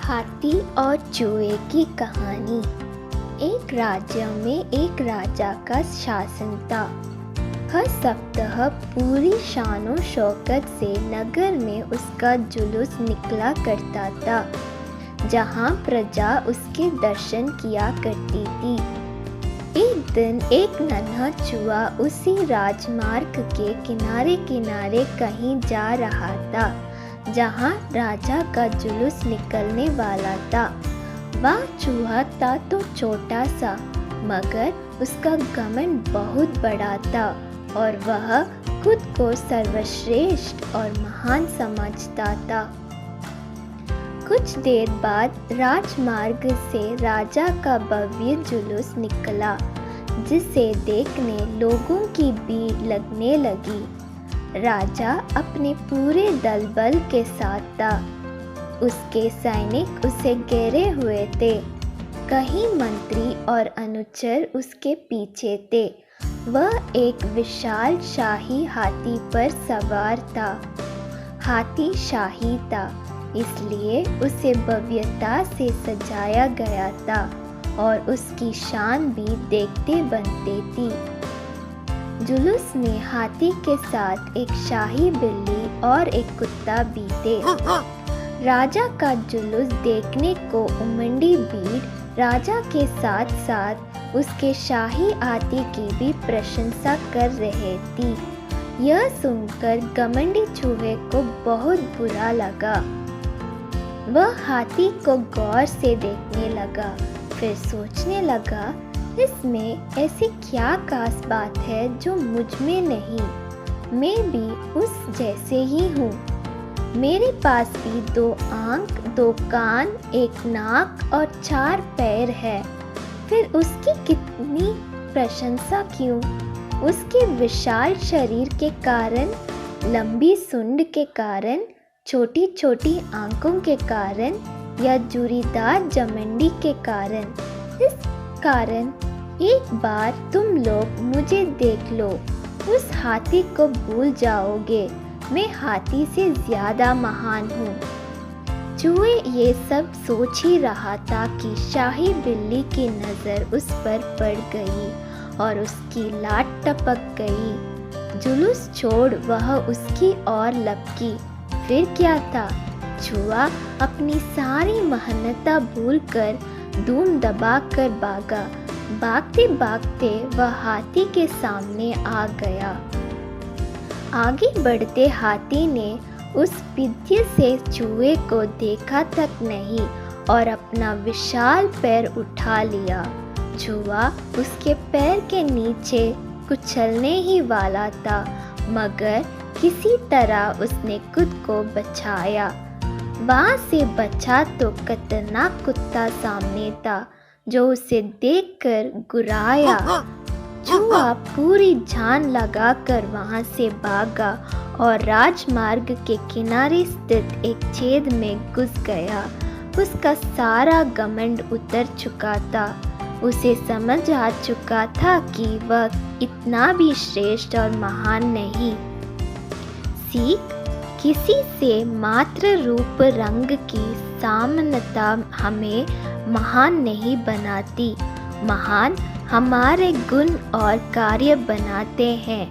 हाथी और चूहे की कहानी। एक राज्य में एक राजा का शासन था। हर सप्ताह पूरी शानो शौकत से नगर में उसका जुलूस निकला करता था, जहाँ प्रजा उसके दर्शन किया करती थी। एक दिन एक नन्हा चूहा उसी राजमार्ग के किनारे किनारे कहीं जा रहा था, जहाँ राजा का जुलूस निकलने वाला था। वह चूहा था तो छोटा सा, मगर उसका घमंड बहुत बड़ा था और वह खुद को सर्वश्रेष्ठ और महान समझता था। कुछ देर बाद राजमार्ग से राजा का भव्य जुलूस निकला, जिसे देखने लोगों की भीड़ लगने लगी। राजा अपने पूरे दल बल के साथ था। उसके सैनिक उसे घेरे हुए थे। कई मंत्री और अनुचर उसके पीछे थे। वह एक विशाल शाही हाथी पर सवार था। हाथी शाही था, इसलिए उसे भव्यता से सजाया गया था और उसकी शान भी देखते बनते थी। जुलूस में हाथी के साथ एक शाही बिल्ली और एक कुत्ता भी थे। राजा का जुलूस देखने को उमड़ी भीड़ राजा के साथ साथ उसके शाही हाथी की भी प्रशंसा कर रहे थी। यह सुनकर घमंडी चूहे को बहुत बुरा लगा। वह हाथी को गौर से देखने लगा, फिर सोचने लगा, इसमें ऐसी क्या खास बात है जो मुझ में नहीं। मैं भी उस जैसे ही हूँ। मेरे पास भी 2 आँख, 2 कान, 1 नाक और 4 पैर है। फिर उसकी कितनी प्रशंसा क्यों? उसके विशाल शरीर के कारण, लंबी सूंड के कारण, छोटी छोटी आंखों के कारण या जुरीदार जमंडी के कारण? इस कारण एक बार तुम लोग मुझे देख लो, उस हाथी को भूल जाओगे। मैं हाथी से ज्यादा महान हूँ। चूहे ये सब सोच ही रहा था कि शाही बिल्ली की नज़र उस पर पड़ गई और उसकी लात टपक गई। जुलूस छोड़ वह उसकी ओर लपकी। फिर क्या था? चूहा अपनी सारी महानता भूलकर धूम दबाकर भागा। भागते भागते वह हाथी के सामने आ गया। आगे बढ़ते हाथी ने उस विद्य से चूहे को देखा तक नहीं और अपना विशाल पैर उठा लिया। चूहा उसके पैर के नीचे कुचलने ही वाला था, मगर किसी तरह उसने खुद को बचाया। वहाँ से बचा तो खतरनाक कुत्ता सामने था, जो उसे देखकर गुर्राया। चूहा पूरी जान लगाकर वहाँ से भागा और राजमार्ग के किनारे स्थित एक छेद में घुस गया। उसका सारा घमंड उतर चुका था। उसे समझ आ चुका था कि वह इतना भी श्रेष्ठ और महान नहीं। सीख: किसी से मात्र रूप रंग की समानता हमें महान नहीं बनाती। महान हमारे गुण और कार्य बनाते हैं।